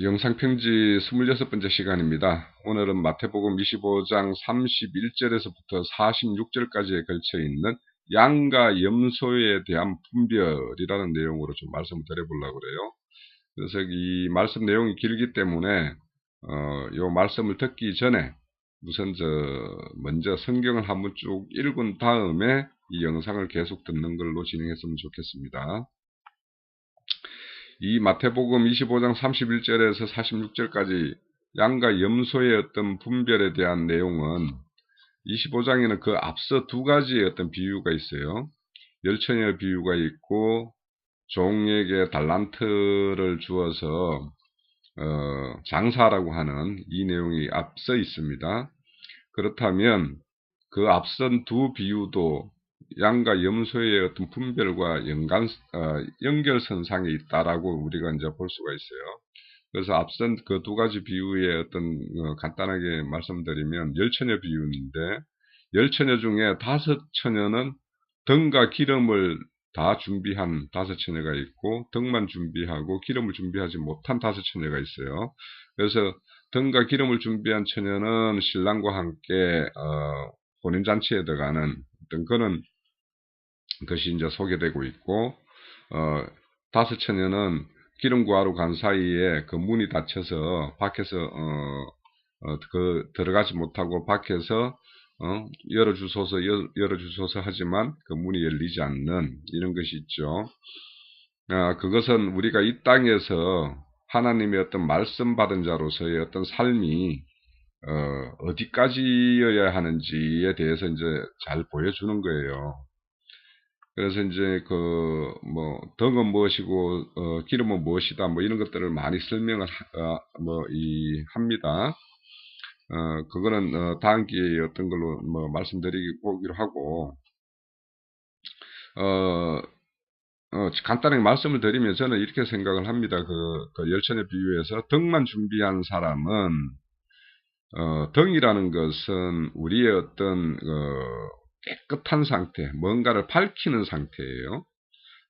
영상편지 26번째 시간입니다. 오늘은 마태복음 25장 31절에서부터 46절까지에 걸쳐 있는 양과 염소에 대한 분별이라는 내용으로 좀 말씀을 드려보려고 그래요. 그래서 이 말씀 내용이 길기 때문에 요 말씀을 듣기 전에 우선 먼저 성경을 한번 쭉 읽은 다음에 이 영상을 계속 듣는 걸로 진행했으면 좋겠습니다. 이 마태복음 25장 31절에서 46절까지 양과 염소의 어떤 분별에 대한 내용은 25장에는 그 앞서 두 가지의 어떤 비유가 있어요. 열처녀 비유가 있고 종에게 달란트를 주어서 장사라고 하는 이 내용이 앞서 있습니다. 그렇다면 그 앞선 두 비유도 양과 염소의 어떤 분별과 연결선상에 있다라고 우리가 이제 볼 수가 있어요. 그래서 앞선 그 두 가지 비유의 어떤 간단하게 말씀드리면 열처녀 비유인데, 열처녀 중에 다섯 처녀는 등과 기름을 다 준비한 다섯 처녀가 있고, 등만 준비하고 기름을 준비하지 못한 다섯 처녀가 있어요. 그래서 등과 기름을 준비한 처녀는 신랑과 함께 혼인잔치에 들어가는 어떤 그런 것이 이제 소개되고 있고, 다섯 처녀는 기름 구하러 간 사이에 그 문이 닫혀서 밖에서 들어가지 못하고 밖에서 열어주소서 하지만 그 문이 열리지 않는 이런 것이 있죠. 그것은 우리가 이 땅에서 하나님의 어떤 말씀 받은 자로서의 어떤 삶이 어디까지여야 하는지에 대해서 이제 잘 보여주는 거예요. 그래서 이제 등은 무엇이고 기름은 무엇이다 이런 것들을 많이 설명을 합니다. 그거는 다음 기회에 어떤 걸로 말씀드리기로 하고, 간단하게 말씀을 드리면 저는 이렇게 생각을 합니다. 그 열천의 비유에서 등만 준비한 사람은 등이라는 것은 우리의 어떤 깨끗한 상태, 뭔가를 밝히는 상태예요.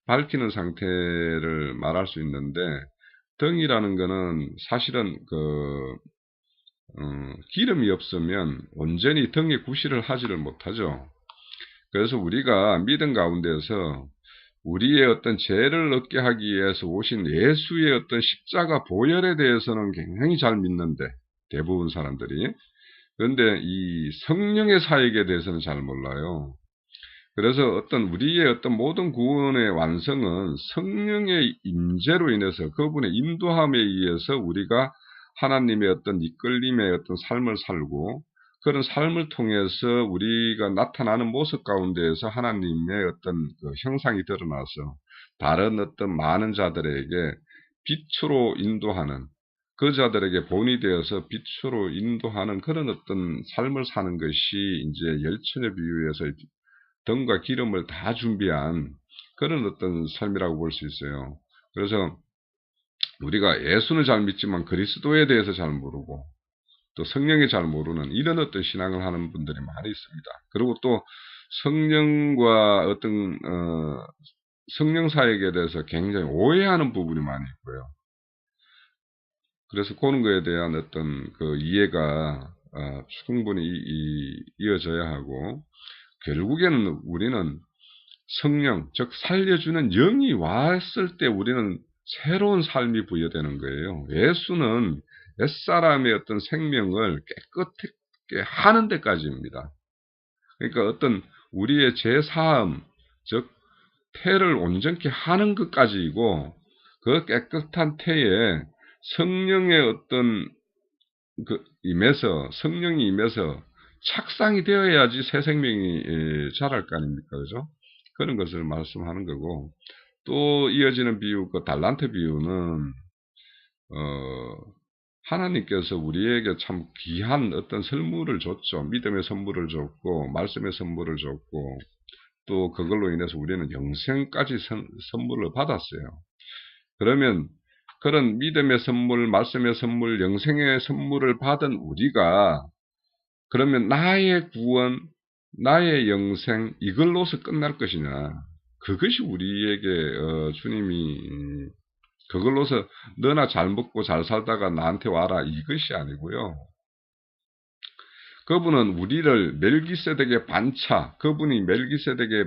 밝히는 상태를 말할 수 있는데, 등이라는 거는 사실은 기름이 없으면 온전히 등의 구실을 하지를 못하죠. 그래서 우리가 믿음 가운데서 우리의 어떤 죄를 얻게 하기 위해서 오신 예수의 어떤 십자가 보혈에 대해서는 굉장히 잘 믿는데, 대부분 사람들이. 그런데 이 성령의 사역에 대해서는 잘 몰라요. 그래서 우리의 어떤 모든 구원의 완성은 성령의 임재로 인해서, 그분의 인도함에 의해서 우리가 하나님의 어떤 이끌림의 어떤 삶을 살고, 그런 삶을 통해서 우리가 나타나는 모습 가운데에서 하나님의 어떤 그 형상이 드러나서 다른 어떤 많은 자들에게 빛으로 인도하는, 그 자들에게 본이 되어서 빛으로 인도하는 그런 어떤 삶을 사는 것이 이제 열처녀 비유에서 등과 기름을 다 준비한 그런 어떤 삶이라고 볼 수 있어요. 그래서 우리가 예수는 잘 믿지만 그리스도에 대해서 잘 모르고 또 성령이 잘 모르는 이런 어떤 신앙을 하는 분들이 많이 있습니다. 그리고 또 성령과 어떤 성령 사역에 대해서 굉장히 오해하는 부분이 많이 있고요. 그래서 그런 거에 대한 어떤 그 이해가 충분히 이어져야 하고, 결국에는 우리는 성령, 즉 살려주는 영이 왔을 때 우리는 새로운 삶이 부여되는 거예요. 예수는 옛사람의 어떤 생명을 깨끗하게 하는 데까지입니다. 그러니까 어떤 우리의 죄사함, 즉 태를 온전케 하는 것까지이고, 그 깨끗한 태에 성령의 어떤 성령이 임해서 착상이 되어야지 새 생명이 자랄 거 아닙니까? 그죠? 그런 것을 말씀하는 거고, 또 이어지는 비유, 그 달란트 비유는, 하나님께서 우리에게 참 귀한 어떤 선물을 줬죠. 믿음의 선물을 줬고, 말씀의 선물을 줬고, 또 그걸로 인해서 우리는 영생까지 선물을 받았어요. 그러면 그런 믿음의 선물, 말씀의 선물, 영생의 선물을 받은 우리가 그러면 나의 구원, 나의 영생 이걸로서 끝날 것이냐? 그것이 우리에게 주님이 그걸로서 너나 잘 먹고 잘 살다가 나한테 와라 이것이 아니고요. 그분은 우리를 멜기세덱의 반차, 그분이 멜기세덱의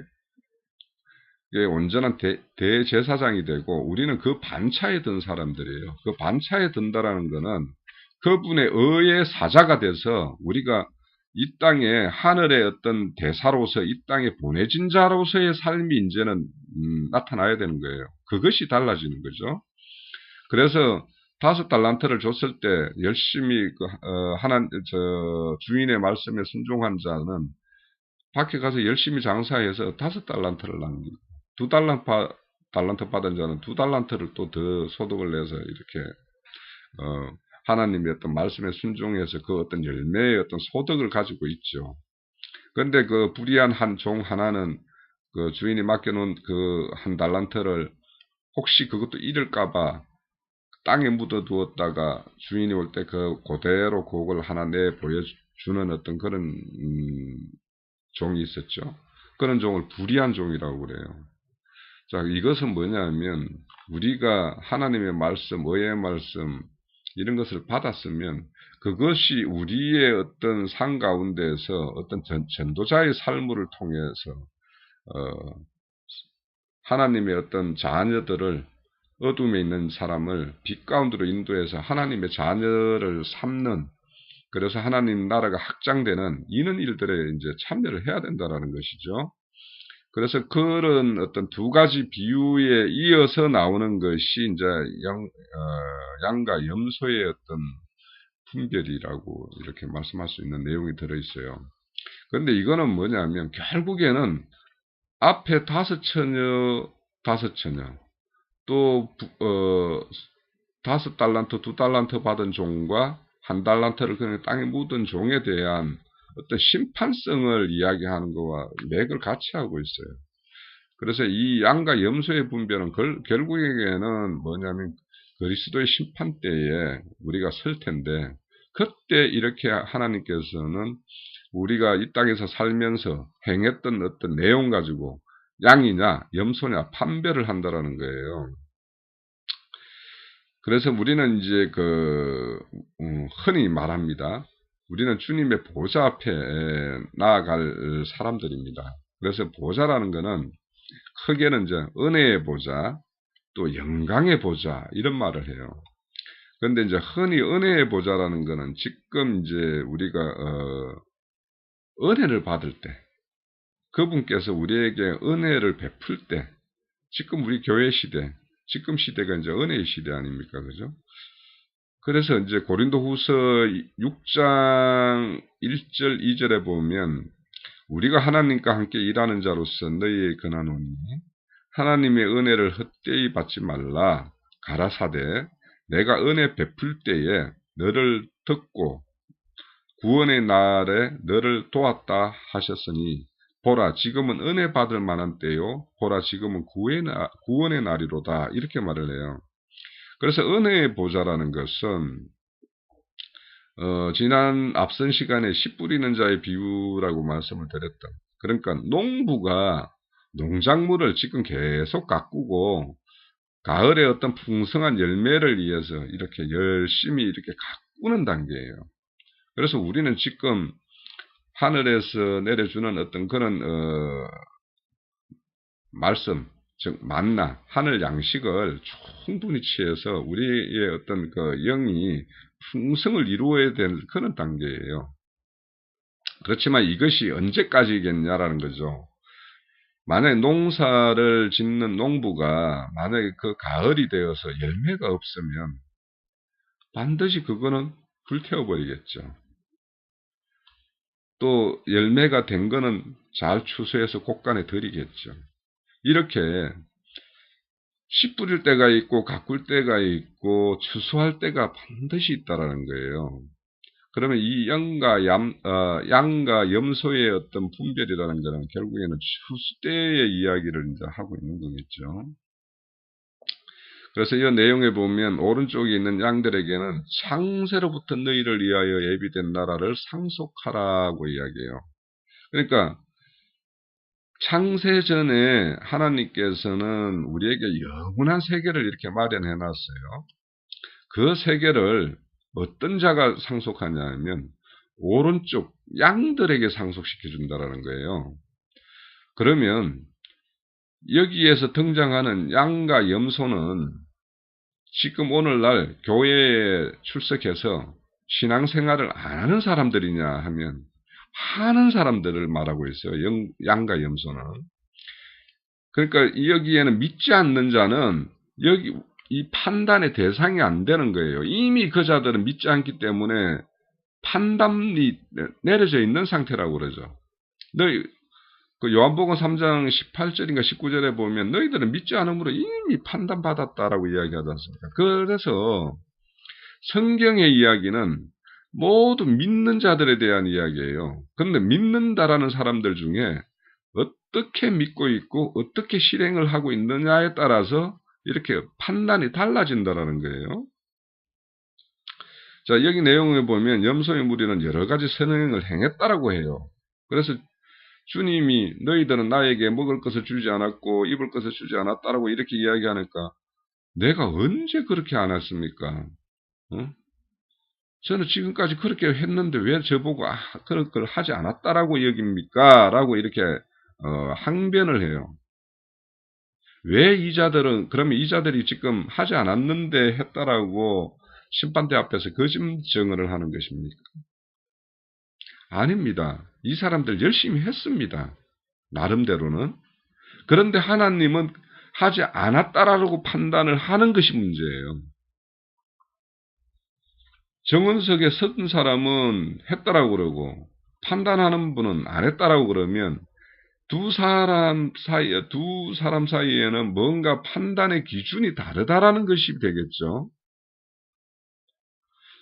온전한 대제사장이 되고 우리는 그 반차에 든 사람들이에요. 그 반차에 든다라는 것은 그분의 의의 사자가 돼서 우리가 이 땅에 하늘의 어떤 대사로서 이 땅에 보내진 자로서의 삶이 이제는 나타나야 되는 거예요. 그것이 달라지는 거죠. 그래서 5달란트를 줬을 때 열심히 주인의 말씀에 순종한 자는 밖에 가서 열심히 장사해서 5달란트를 남기고 2달란트 받은 자는 2달란트를 또 더 소득을 내서 이렇게 하나님의 어떤 말씀에 순종해서 그 어떤 열매의 어떤 소득을 가지고 있죠. 그런데 그 불의한 한 종 하나는 그 주인이 맡겨놓은 그 1달란트를 혹시 그것도 잃을까봐 땅에 묻어두었다가 주인이 올 때 그대로 그걸 하나 내 보여주는 어떤 그런 종이 있었죠. 그런 종을 불의한 종이라고 그래요. 자, 이것은 뭐냐면 우리가 하나님의 말씀, 의의 말씀 이런 것을 받았으면 그것이 우리의 어떤 삶 가운데에서 어떤 전도자의 삶을 통해서 하나님의 어떤 자녀들을 어둠에 있는 사람을 빛 가운데로 인도해서 하나님의 자녀를 삼는 그래서 하나님 나라가 확장되는 이런 일들에 이제 참여를 해야 된다라는 것이죠. 그래서 그런 어떤 두 가지 비유에 이어서 나오는 것이 이제 양과 염소의 어떤 분별이라고 이렇게 말씀할 수 있는 내용이 들어있어요. 그런데 이거는 뭐냐면 결국에는 앞에 5처녀, 또 5달란트, 2달란트 받은 종과 1달란트를 그냥 땅에 묻은 종에 대한 어떤 심판성을 이야기하는 것과 맥을 같이 하고 있어요. 그래서 이 양과 염소의 분별은 결국에는 뭐냐면 그리스도의 심판 때에 우리가 설 텐데 그때 이렇게 하나님께서는 우리가 이 땅에서 살면서 행했던 어떤 내용 가지고 양이냐 염소냐 판별을 한다라는 거예요. 그래서 우리는 이제 흔히 말합니다. 우리는 주님의 보좌 앞에 나아갈 사람들입니다. 그래서 보좌라는 것은 크게는 이제 은혜의 보좌, 또 영광의 보좌 이런 말을 해요. 그런데 이제 흔히 은혜의 보좌라는 것은 지금 이제 우리가 은혜를 받을 때, 그분께서 우리에게 은혜를 베풀 때, 지금 우리 교회 시대, 지금 시대가 이제 은혜의 시대 아닙니까, 그죠? 그래서 이제 고린도후서 6장 1절 2절에 보면 우리가 하나님과 함께 일하는 자로서 너희에 권하노니 하나님의 은혜를 헛되이 받지 말라. 가라사대 내가 은혜 베풀 때에 너를 듣고 구원의 날에 너를 도왔다 하셨으니 보라 지금은 은혜 받을 만한 때요. 보라 지금은 구원의 날이로다. 이렇게 말을 해요. 그래서 은혜의 보좌라는 것은 지난 앞선 시간에 씨 뿌리는 자의 비유라고 말씀을 드렸던 그러니까 농부가 농작물을 지금 계속 가꾸고 가을에 어떤 풍성한 열매를 위해서 이렇게 열심히 이렇게 가꾸는 단계예요. 그래서 우리는 지금 하늘에서 내려주는 어떤 그런 말씀, 즉 만나, 하늘 양식을 충분히 취해서 우리의 어떤 그 영이 풍성을 이루어야 될 그런 단계예요. 그렇지만 이것이 언제까지겠냐라는 거죠. 만약에 농사를 짓는 농부가 만약에 그 가을이 되어서 열매가 없으면 반드시 그거는 불태워버리겠죠. 또 열매가 된 거는 잘 추수해서 곡간에 들이겠죠. 이렇게 씨 뿌릴 때가 있고 가꿀 때가 있고 추수할 때가 반드시 있다라는 거예요. 그러면 이 양과 염소의 어떤 분별이라는 것은 결국에는 추수 때의 이야기를 이제 하고 있는 거겠죠. 그래서 이 내용에 보면 오른쪽에 있는 양들에게는 창세로부터 너희를 위하여 예비된 나라를 상속하라고 이야기해요. 그러니까 창세 전에 하나님께서는 우리에게 영원한 세계를 이렇게 마련해 놨어요. 그 세계를 어떤 자가 상속하냐면 오른쪽 양들에게 상속시켜 준다라는 거예요. 그러면 여기에서 등장하는 양과 염소는 지금 오늘날 교회에 출석해서 신앙생활을 안 하는 사람들이냐 하면 하는 사람들을 말하고 있어요. 양과 염소는. 그러니까 여기에는 믿지 않는 자는 여기 이 판단의 대상이 안 되는 거예요. 이미 그 자들은 믿지 않기 때문에 판단이 내려져 있는 상태라고 그러죠. 너희 그 요한복음 3장 18절인가 19절에 보면 너희들은 믿지 않으므로 이미 판단받았다라고 이야기하지 않습니까? 그래서 성경의 이야기는 모두 믿는 자들에 대한 이야기예요. 그런데 믿는다라는 사람들 중에 어떻게 믿고 있고 어떻게 실행을 하고 있느냐에 따라서 이렇게 판단이 달라진다라는 거예요. 자, 여기 내용을 보면 염소의 무리는 여러 가지 선행을 행했다라고 해요. 그래서 주님이 너희들은 나에게 먹을 것을 주지 않았고 입을 것을 주지 않았다라고 이렇게 이야기하니까 내가 언제 그렇게 안 했습니까? 어? 저는 지금까지 그렇게 했는데 왜 저보고 그런 걸 하지 않았다라고 여깁니까? 라고 이렇게 항변을 해요. 왜 이 자들은 그러면 이 자들이 지금 하지 않았는데 했다라고 심판대 앞에서 거짓 증언을 하는 것입니까? 아닙니다. 이 사람들 열심히 했습니다. 나름대로는. 그런데 하나님은 하지 않았다라고 판단을 하는 것이 문제예요. 정은석에 선 사람은 했다라고 그러고 판단하는 분은 안 했다라고 그러면 두 사람 사이에는 뭔가 판단의 기준이 다르다라는 것이 되겠죠.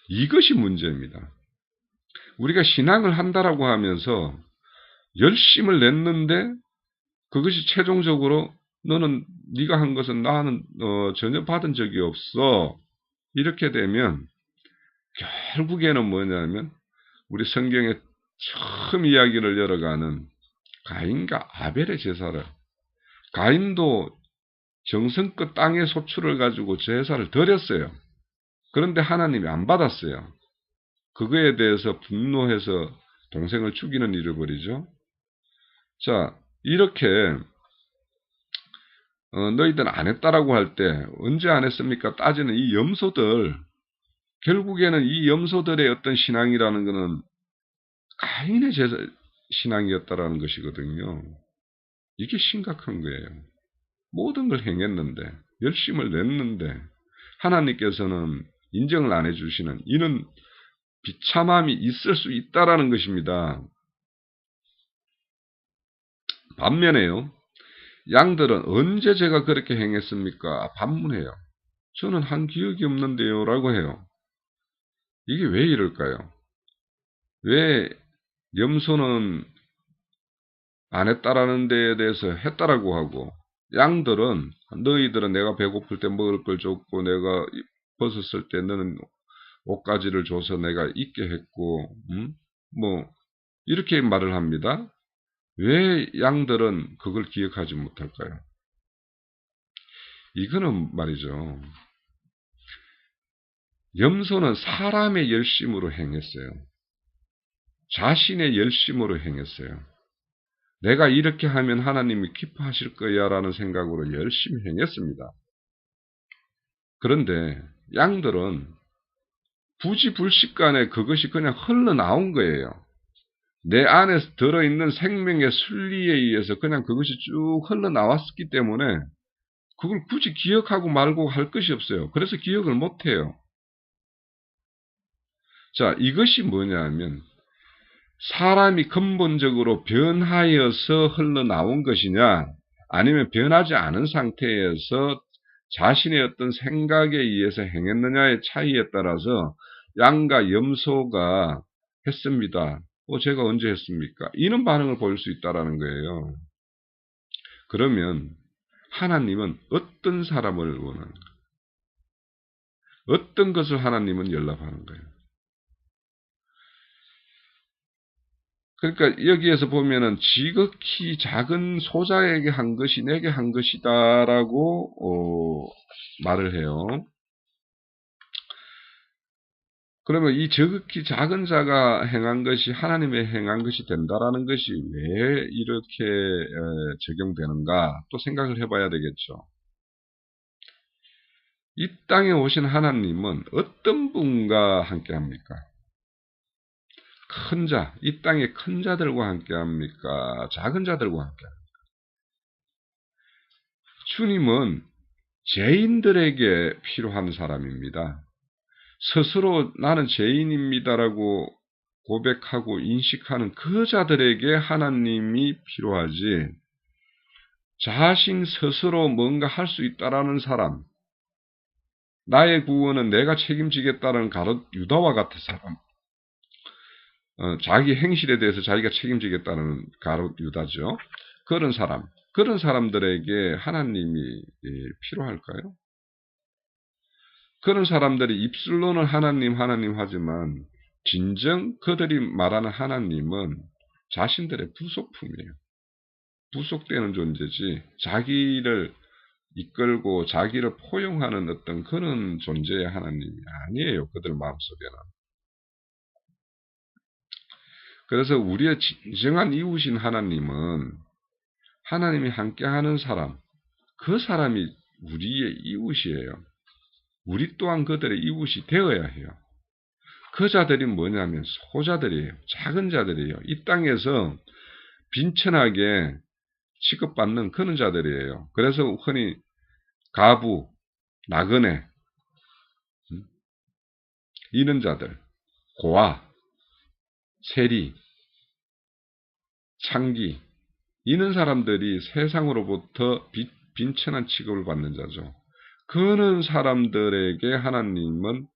이것이 문제입니다. 우리가 신앙을 한다라고 하면서 열심을 냈는데 그것이 최종적으로 너는 네가 한 것은 나는 전혀 받은 적이 없어. 이렇게 되면 결국에는 뭐냐면 우리 성경에 처음 이야기를 열어가는 가인과 아벨의 제사를 가인도 정성껏 땅의 소출을 가지고 제사를 드렸어요. 그런데 하나님이 안 받았어요. 그거에 대해서 분노해서 동생을 죽이는 일을 벌이죠. 자, 이렇게 너희들은 안 했다라고 할 때 언제 안 했습니까? 따지는 이 염소들 결국에는 이 염소들의 어떤 신앙이라는 것은 가인의 제사 신앙이었다라는 것이거든요. 이게 심각한 거예요. 모든 걸 행했는데 열심을 냈는데 하나님께서는 인정을 안 해주시는 이는 비참함이 있을 수 있다라는 것입니다. 반면에요. 양들은 언제 제가 그렇게 행했습니까? 반문해요. 저는 한 기억이 없는데요 라고 해요. 이게 왜 이럴까요? 왜 염소는 안 했다라는 데에 대해서 했다라고 하고 양들은 너희들은 내가 배고플 때 먹을 걸 줬고 내가 벗었을 때 너는 옷가지를 줘서 내가 입게 했고 뭐 이렇게 말을 합니다. 왜 양들은 그걸 기억하지 못할까요? 이거는 말이죠. 염소는 사람의 열심으로 행했어요. 자신의 열심으로 행했어요. 내가 이렇게 하면 하나님이 기뻐하실 거야 라는 생각으로 열심히 행했습니다. 그런데 양들은 부지불식간에 그것이 그냥 흘러나온 거예요. 내 안에 들어있는 생명의 순리에 의해서 그냥 그것이 쭉 흘러나왔기 때문에 그걸 굳이 기억하고 말고 할 것이 없어요. 그래서 기억을 못해요. 자, 이것이 뭐냐면 사람이 근본적으로 변하여서 흘러나온 것이냐 아니면 변하지 않은 상태에서 자신의 어떤 생각에 의해서 행했느냐의 차이에 따라서 양과 염소가 했습니다. 제가 언제 했습니까? 이런 반응을 보일 수 있다는 거예요. 그러면 하나님은 어떤 사람을 원하는가? 어떤 것을 하나님은 연락하는 거예요? 그러니까 여기에서 보면은 지극히 작은 소자에게 한 것이 내게 한 것이다라고 말을 해요. 그러면 이 지극히 작은 자가 행한 것이 하나님의 행한 것이 된다라는 것이 왜 이렇게 적용되는가 또 생각을 해봐야 되겠죠. 이 땅에 오신 하나님은 어떤 분과 함께 합니까? 큰 자, 이 땅의 큰 자들과 함께 합니까? 작은 자들과 함께 합니까? 주님은 죄인들에게 필요한 사람입니다. 스스로 나는 죄인입니다라고 고백하고 인식하는 그 자들에게 하나님이 필요하지, 자신 스스로 뭔가 할 수 있다라는 사람, 나의 구원은 내가 책임지겠다는 가롯 유다와 같은 사람, 자기 행실에 대해서 자기가 책임지겠다는 가롯 유다죠. 그런 사람들에게 하나님이 필요할까요? 그런 사람들이 입술로는 하나님 하지만 진정 그들이 말하는 하나님은 자신들의 부속품이에요. 부속되는 존재지 자기를 이끌고 자기를 포용하는 어떤 그런 존재의 하나님이 아니에요. 그들 마음속에는. 그래서 우리의 진정한 이웃인 하나님은 하나님이 함께하는 사람, 그 사람이 우리의 이웃이에요. 우리 또한 그들의 이웃이 되어야 해요. 그 자들이 뭐냐면 소자들이에요. 작은 자들이에요. 이 땅에서 빈천하게 취급받는 그런 자들이에요. 그래서 흔히 가부, 나그네, 이런 자들, 고아, 세리, 창기, 이런 사람들이 세상으로부터 빈천한 취급을 받는 자죠. 그런 사람들에게 하나님은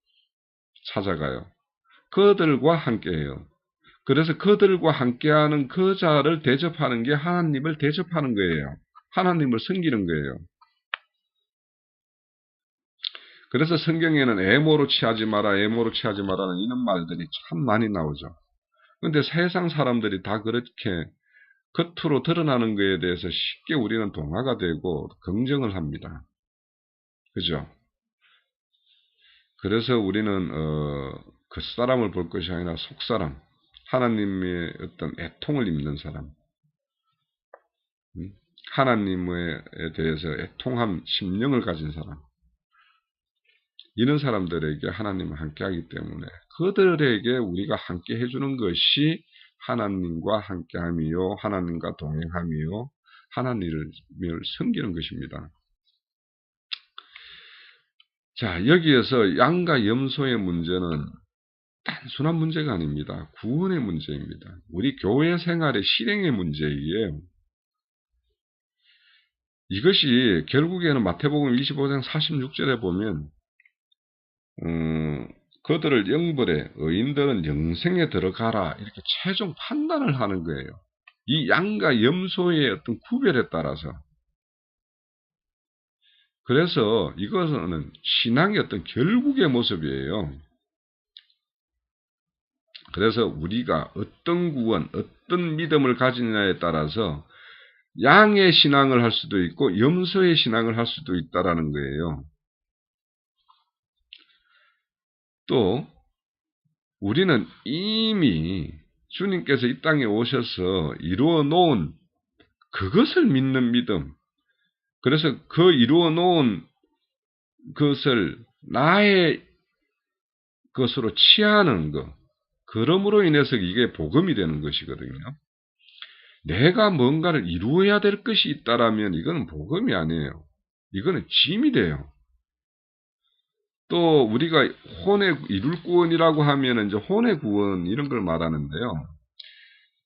찾아가요. 그들과 함께해요. 그래서 그들과 함께하는 그 자를 대접하는 게 하나님을 대접하는 거예요. 하나님을 섬기는 거예요. 그래서 성경에는 애모로 취하지 마라, 애모로 취하지 마라는 이런 말들이 참 많이 나오죠. 그런데 세상 사람들이 다 그렇게 겉으로 드러나는 것에 대해서 쉽게 우리는 동화가 되고 긍정을 합니다. 그죠? 그래서 우리는 겉사람을 볼 것이 아니라 속사람, 하나님의 어떤 애통을 입는 사람, 하나님에 대해서 애통한 심령을 가진 사람, 이런 사람들에게 하나님은 함께하기 때문에 그들에게 우리가 함께 해주는 것이 하나님과 함께함이요, 하나님과 동행함이요, 하나님을 섬기는 것입니다. 자, 여기에서 양과 염소의 문제는 단순한 문제가 아닙니다. 구원의 문제입니다. 우리 교회 생활의 실행의 문제이에요. 이것이 결국에는 마태복음 25장 46절에 보면 그들을 영벌에 의인들은 영생에 들어가라 이렇게 최종 판단을 하는 거예요. 이 양과 염소의 어떤 구별에 따라서. 그래서 이것은 신앙의 어떤 결국의 모습이에요. 그래서 우리가 어떤 구원, 어떤 믿음을 가지느냐에 따라서 양의 신앙을 할 수도 있고 염소의 신앙을 할 수도 있다라는 거예요. 또 우리는 이미 주님께서 이 땅에 오셔서 이루어 놓은 그것을 믿는 믿음, 그래서 그 이루어 놓은 것을 나의 것으로 취하는 것, 그러므로 인해서 이게 복음이 되는 것이거든요. 내가 뭔가를 이루어야 될 것이 있다라면 이거는 복음이 아니에요. 이거는 짐이 돼요. 또 우리가 혼의 이룰 구원이라고 하면 이제 혼의 구원 이런 걸 말하는데요.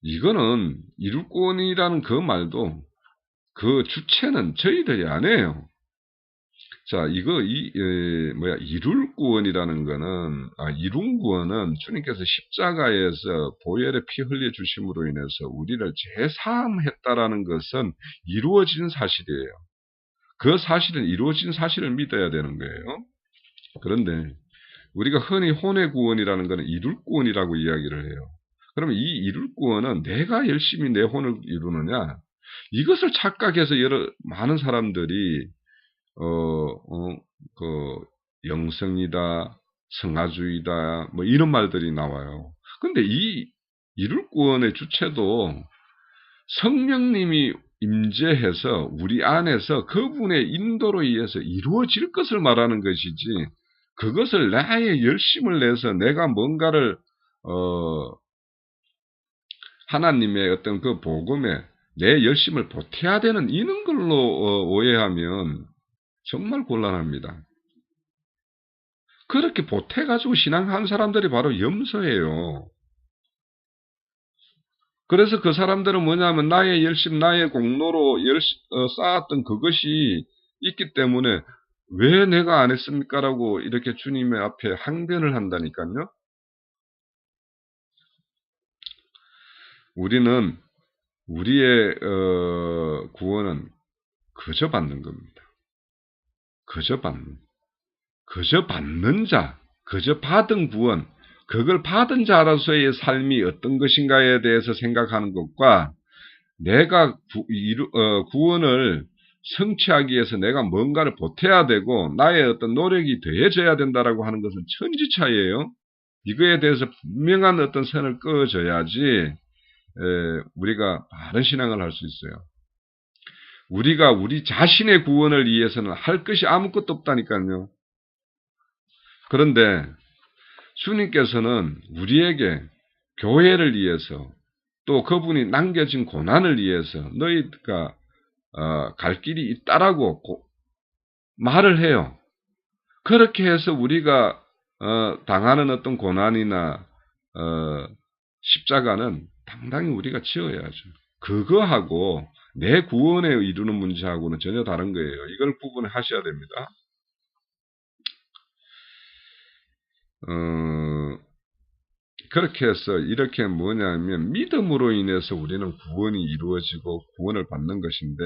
이거는 이룰 구원이라는 그 말도 그 주체는 저희들이 아니에요. 자, 이룰 구원이라는 거는, 이룬 구원은 주님께서 십자가에서 보혈의 피 흘려 주심으로 인해서 우리를 재사함했다라는 것은 이루어진 사실이에요. 그 사실은 이루어진 사실을 믿어야 되는 거예요. 그런데 우리가 흔히 혼의 구원이라는 것은 이룰 구원이라고 이야기를 해요. 그러면 이 이룰 구원은 내가 열심히 내 혼을 이루느냐? 이것을 착각해서 많은 사람들이 그 영성이다, 성화주의다, 뭐 이런 말들이 나와요. 근데 이 이룰 구원의 주체도 성령님이 임재해서 우리 안에서 그분의 인도로 의해서 이루어질 것을 말하는 것이지, 그것을 나의 열심을 내서 내가 뭔가를 하나님의 어떤 그 복음에 내 열심을 보태야 되는 이런 걸로 오해하면 정말 곤란합니다. 그렇게 보태가지고 신앙한 사람들이 바로 염소예요. 그래서 그 사람들은 뭐냐면 나의 열심, 나의 공로로 쌓았던 그것이 있기 때문에 왜 내가 안 했습니까? 라고 이렇게 주님의 앞에 항변을 한다니까요. 우리는 우리의 구원은 그저 받는 겁니다. 그저 받는 자, 그저 받은 구원, 그걸 받은 자로서의 삶이 어떤 것인가에 대해서 생각하는 것과 내가 구원을 성취하기 위해서 내가 뭔가를 보태야 되고 나의 어떤 노력이 더해져야 된다라고 하는 것은 천지차이예요. 이거에 대해서 분명한 어떤 선을 그어줘야지 우리가 바른 신앙을 할 수 있어요. 우리가 우리 자신의 구원을 위해서는 할 것이 아무것도 없다니까요. 그런데 주님께서는 우리에게 교회를 위해서 또 그분이 남겨진 고난을 위해서 너희가 갈 길이 있다라고 말을 해요. 그렇게 해서 우리가 당하는 어떤 고난이나 십자가는 당당히 우리가 지어야죠. 그거하고 내 구원에 이루는 문제하고는 전혀 다른 거예요. 이걸 구분하셔야 됩니다. 그렇게 해서 이렇게 뭐냐면 믿음으로 인해서 우리는 구원이 이루어지고 구원을 받는 것인데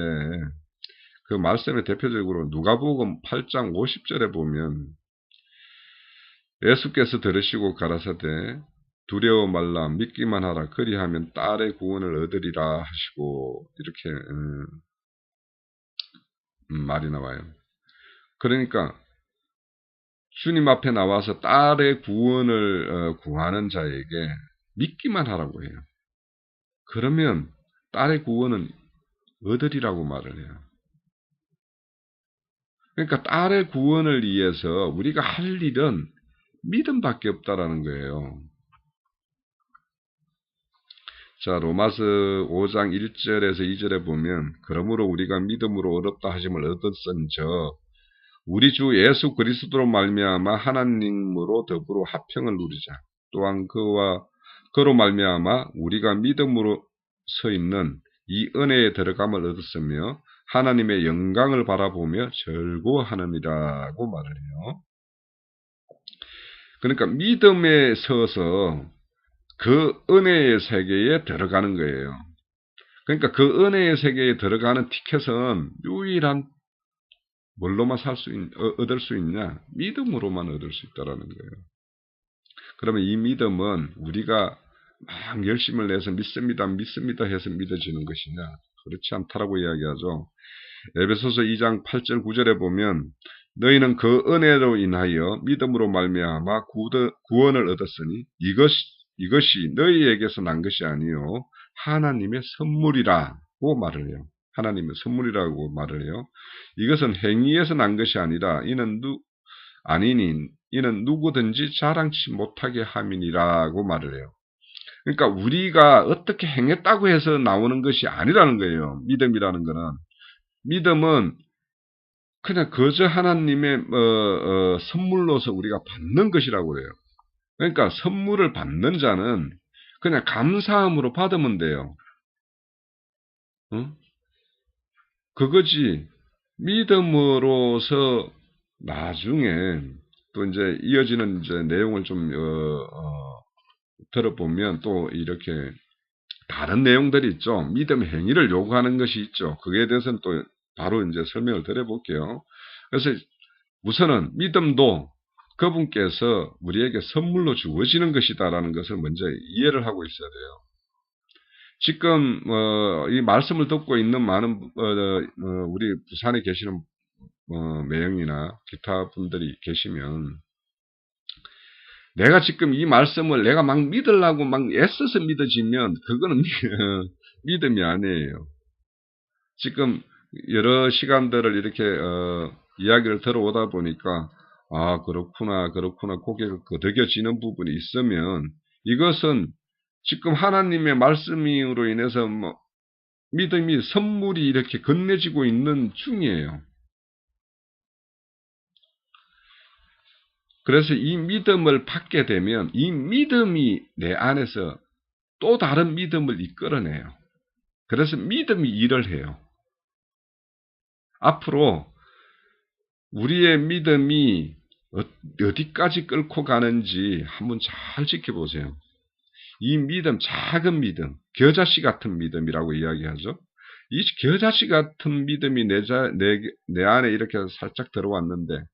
그 말씀에 대표적으로 누가복음 8장 50절에 보면 예수께서 들으시고 가라사대 두려워 말라 믿기만 하라 그리하면 딸의 구원을 얻으리라 하시고 이렇게 말이 나와요. 그러니까 주님 앞에 나와서 딸의 구원을 구하는 자에게 믿기만 하라고 해요. 그러면 딸의 구원은 얻으리라고 말을 해요. 그러니까 딸의 구원을 위해서 우리가 할 일은 믿음밖에 없다라는 거예요. 자, 로마서 5장 1절에서 2절에 보면 그러므로 우리가 믿음으로 얻었다 하심을 얻었은저 우리 주 예수 그리스도로 말미암아 하나님으로 더불어 화평을 누리자. 또한 그로 말미암아 우리가 믿음으로 서 있는 이 은혜에 들어감을 얻었으며 하나님의 영광을 바라보며 즐거워하느니라고 말을 해요. 그러니까 믿음에 서서 그 은혜의 세계에 들어가는 거예요. 그러니까 그 은혜의 세계에 들어가는 티켓은 유일한 뭘로만 얻을 수 있냐? 믿음으로만 얻을 수 있다라는 거예요. 그러면 이 믿음은 우리가 막 열심을 내서 믿습니다 해서 믿어지는 것이냐? 그렇지 않다라고 이야기하죠. 에베소서 2장 8절 9절에 보면 너희는 그 은혜로 인하여 믿음으로 말미암아 구원을 얻었으니 이것이 너희에게서 난 것이 아니요 하나님의 선물이라고 말을 해요. 하나님의 선물이라고 말을 해요. 이것은 행위에서 난 것이 아니라 이는 누구든지 자랑치 못하게 함이니라고 말을 해요. 그러니까 우리가 어떻게 행했다고 해서 나오는 것이 아니라는 거예요. 믿음이라는 거는. 믿음은 그냥 그저 하나님의 선물로서 우리가 받는 것이라고 해요. 그러니까 선물을 받는 자는 그냥 감사함으로 받으면 돼요. 그거지. 믿음으로서 나중에 또 이제 이어지는 이제 내용을 좀 들어보면 또 이렇게 다른 내용들이 있죠. 믿음 행위를 요구하는 것이 있죠. 그에 대해서는 또 바로 이제 설명을 드려볼게요. 그래서 우선은 믿음도 그분께서 우리에게 선물로 주어지는 것이다라는 것을 먼저 이해를 하고 있어야 돼요. 지금 이 말씀을 듣고 있는 많은 우리 부산에 계시는 매형이나 기타 분들이 계시면 내가 지금 이 말씀을 내가 막 믿으려고 막 애써서 믿어지면 그거는 믿음이 아니에요. 지금 여러 시간들을 이렇게 이야기를 들어오다 보니까 아 그렇구나 고개가 끄덕여지는 부분이 있으면 이것은 지금 하나님의 말씀으로 인해서 뭐 믿음이 선물이 이렇게 건네지고 있는 중이에요. 그래서 이 믿음을 받게 되면 이 믿음이 내 안에서 또 다른 믿음을 이끌어내요. 그래서 믿음이 일을 해요. 앞으로 우리의 믿음이 어디까지 끌고 가는지 한번 잘 지켜보세요. 이 믿음, 작은 믿음, 겨자씨 같은 믿음이라고 이야기하죠. 이 겨자씨 같은 믿음이 내 안에 이렇게 살짝 들어왔는데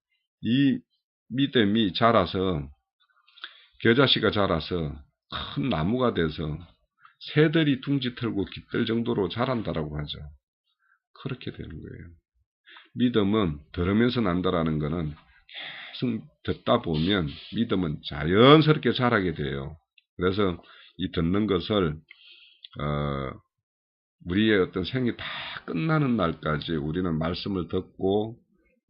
이 믿음이 자라서 겨자씨가 자라서 큰 나무가 돼서 새들이 둥지 털고 깃들 정도로 자란다라고 하죠. 그렇게 되는 거예요. 믿음은 들으면서 난다라는 것은 계속 듣다 보면 믿음은 자연스럽게 자라게 돼요. 그래서 이 듣는 것을 우리의 어떤 생이 다 끝나는 날까지 우리는 말씀을 듣고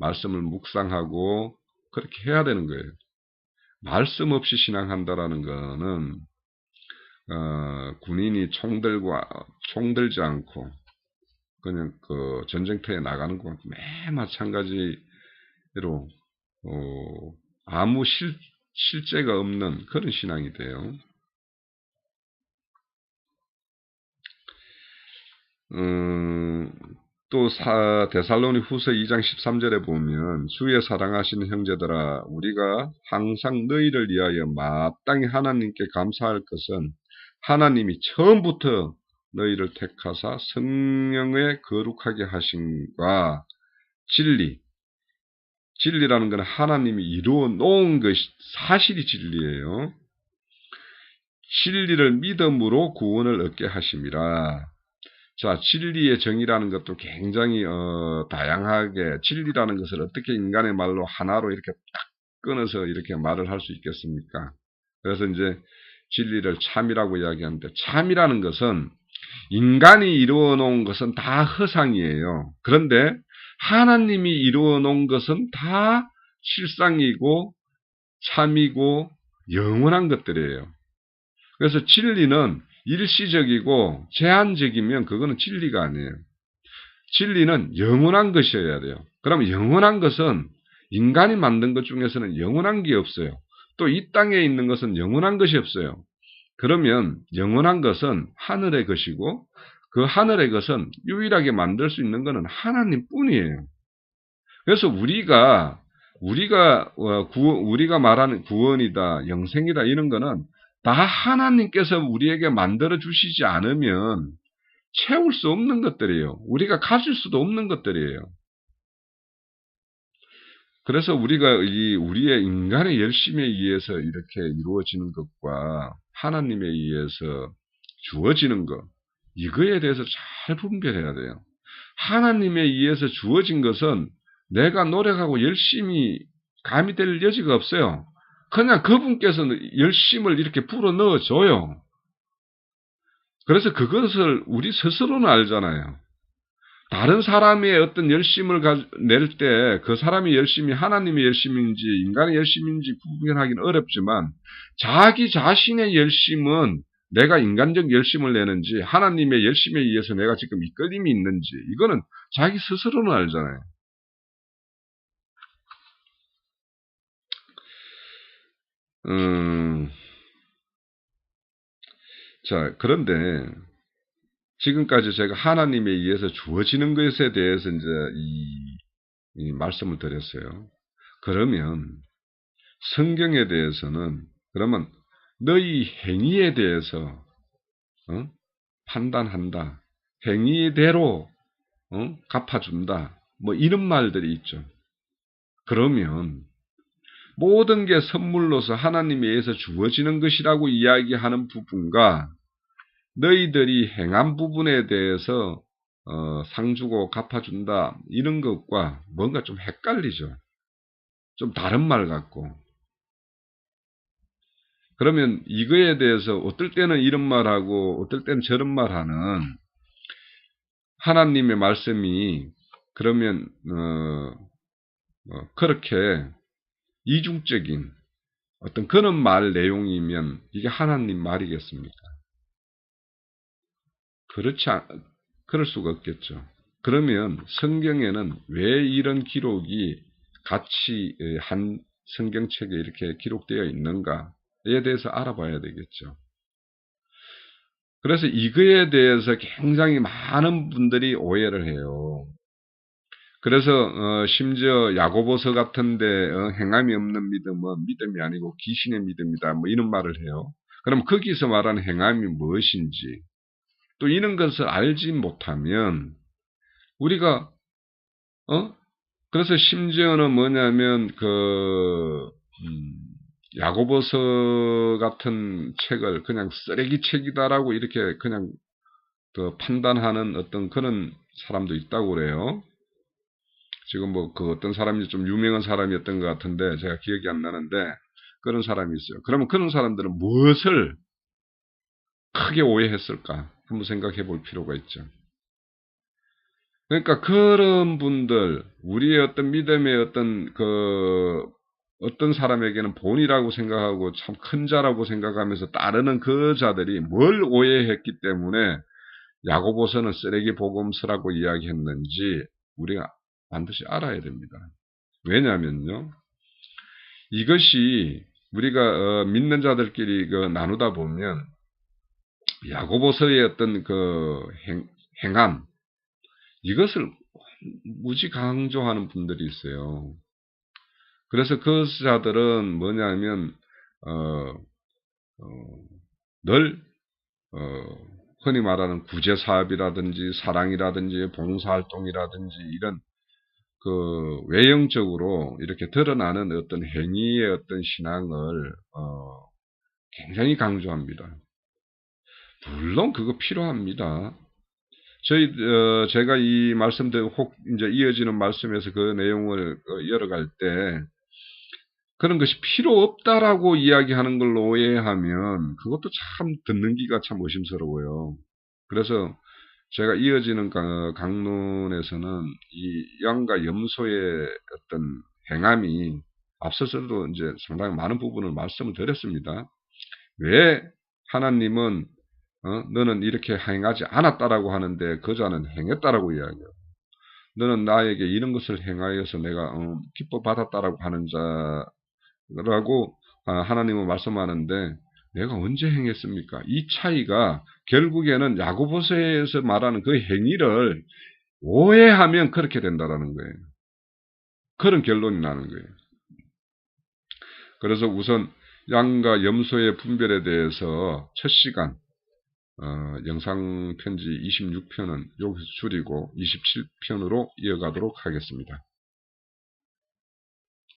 말씀을 묵상하고 그렇게 해야 되는 거예요. 말씀 없이 신앙한다라는 거는 군인이 총 들지 않고 그냥 그 전쟁터에 나가는 것 매 마찬가지로 아무 실제가 없는 그런 신앙이 돼요. 또 데살로니 후서 2장 13절에 보면 주의 사랑하시는 형제들아 우리가 항상 너희를 위하여 마땅히 하나님께 감사할 것은 하나님이 처음부터 너희를 택하사 성령에 거룩하게 하신과 진리라는 것은 하나님이 이루어 놓은 것이 사실이 진리예요. 진리를 믿음으로 구원을 얻게 하심이라. 자, 진리의 정의라는 것도 굉장히 다양하게 진리라는 것을 어떻게 인간의 말로 하나로 이렇게 딱 끊어서 이렇게 말을 할 수 있겠습니까? 그래서 이제 진리를 참이라고 이야기하는데 참이라는 것은 인간이 이루어 놓은 것은 다 허상이에요. 그런데 하나님이 이루어 놓은 것은 다 실상이고 참이고 영원한 것들이에요. 그래서 진리는 일시적이고 제한적이면 그거는 진리가 아니에요. 진리는 영원한 것이어야 돼요. 그럼 영원한 것은 인간이 만든 것 중에서는 영원한 게 없어요. 또 이 땅에 있는 것은 영원한 것이 없어요. 그러면 영원한 것은 하늘의 것이고 그 하늘의 것은 유일하게 만들 수 있는 것은 하나님 뿐이에요. 그래서 우리가 말하는 구원이다, 영생이다 이런 거는 다 하나님께서 우리에게 만들어 주시지 않으면 채울 수 없는 것들이에요. 우리가 가질 수도 없는 것들이에요. 그래서 우리가 우리의 인간의 열심에 의해서 이렇게 이루어지는 것과 하나님에 의해서 주어지는 것, 이거에 대해서 잘 분별해야 돼요. 하나님에 의해서 주어진 것은 내가 노력하고 열심히 감이 될 여지가 없어요. 그냥 그분께서 열심을 이렇게 불어 넣어줘요. 그래서 그것을 우리 스스로는 알잖아요. 다른 사람의 어떤 열심을 낼 때 그 사람의 열심이 하나님의 열심인지 인간의 열심인지 구분하기는 어렵지만 자기 자신의 열심은 내가 인간적 열심을 내는지 하나님의 열심에 의해서 내가 지금 이끌림이 있는지 이거는 자기 스스로는 알잖아요. 자, 그런데 지금까지 제가 하나님에 의해서 주어지는 것에 대해서 이제 이 말씀을 드렸어요. 그러면 성경에 대해서는 그러면 너희 행위에 대해서 판단한다. 행위대로 갚아준다. 뭐 이런 말들이 있죠. 그러면 모든 게 선물로서 하나님에 의해서 주어지는 것이라고 이야기하는 부분과 너희들이 행한 부분에 대해서 상 주고 갚아준다 이런 것과 뭔가 좀 헷갈리죠. 좀 다른 말 같고. 그러면 이거에 대해서 어떨 때는 이런 말하고 어떨 때는 저런 말하는 하나님의 말씀이 그러면 그렇게 이중적인 어떤 그런 말 내용이면 이게 하나님 말이겠습니까? 그럴 수가 없겠죠. 그러면 성경에는 왜 이런 기록이 같이 한 성경책에 이렇게 기록되어 있는가에 대해서 알아봐야 되겠죠. 그래서 이거에 대해서 굉장히 많은 분들이 오해를 해요. 그래서 심지어 야고보서 같은데 행함이 없는 믿음은 믿음이 아니고 귀신의 믿음이다 뭐 이런 말을 해요. 그럼 거기서 말하는 행함이 무엇인지 또 이런 것을 알지 못하면 우리가 그래서 심지어는 뭐냐면 야고보서 같은 책을 그냥 쓰레기 책이다라고 이렇게 그냥 판단하는 어떤 그런 사람도 있다고 그래요. 지금 뭐 그 어떤 사람이 좀 유명한 사람이었던 것 같은데 제가 기억이 안 나는데 그런 사람이 있어요. 그러면 그런 사람들은 무엇을 크게 오해했을까 한번 생각해 볼 필요가 있죠. 그러니까 그런 분들 우리의 어떤 믿음의 어떤 사람에게는 본이라고 생각하고 참 큰 자라고 생각하면서 따르는 그 자들이 뭘 오해했기 때문에 야고보서는 쓰레기 복음서라고 이야기했는지 우리가 반드시 알아야 됩니다. 왜냐하면요, 이것이 우리가 믿는 자들끼리 나누다 보면 야고보서의 어떤 행함 이것을 무지 강조하는 분들이 있어요. 그래서 그 자들은 뭐냐면 늘 흔히 말하는 구제사업이라든지 사랑이라든지 봉사활동이라든지 이런 외형적으로 이렇게 드러나는 어떤 행위의 어떤 신앙을 굉장히 강조합니다. 물론 그거 필요합니다. 제가 이 말씀들 혹 이제 이어지는 말씀에서 그 내용을 열어갈 때 그런 것이 필요 없다라고 이야기하는 걸로 오해하면 그것도 참 듣는기가 참 의심스러워요. 그래서 제가 이어지는 강론에서는 이 양과 염소의 어떤 행함이 앞서서도 이제 상당히 많은 부분을 말씀을 드렸습니다. 왜 하나님은 너는 이렇게 행하지 않았다라고 하는데 그 자는 행했다라고 이야기해요. 너는 나에게 이런 것을 행하여서 내가 기뻐 받았다라고 하는 자라고 하나님은 말씀하는데 내가 언제 행했습니까? 이 차이가 결국에는 야고보서에서 말하는 그 행위를 오해하면 그렇게 된다라는 거예요. 그런 결론이 나는 거예요. 그래서 우선 양과 염소의 분별에 대해서 첫 시간 영상 편지 26편은 여기서 줄이고 27편으로 이어가도록 하겠습니다.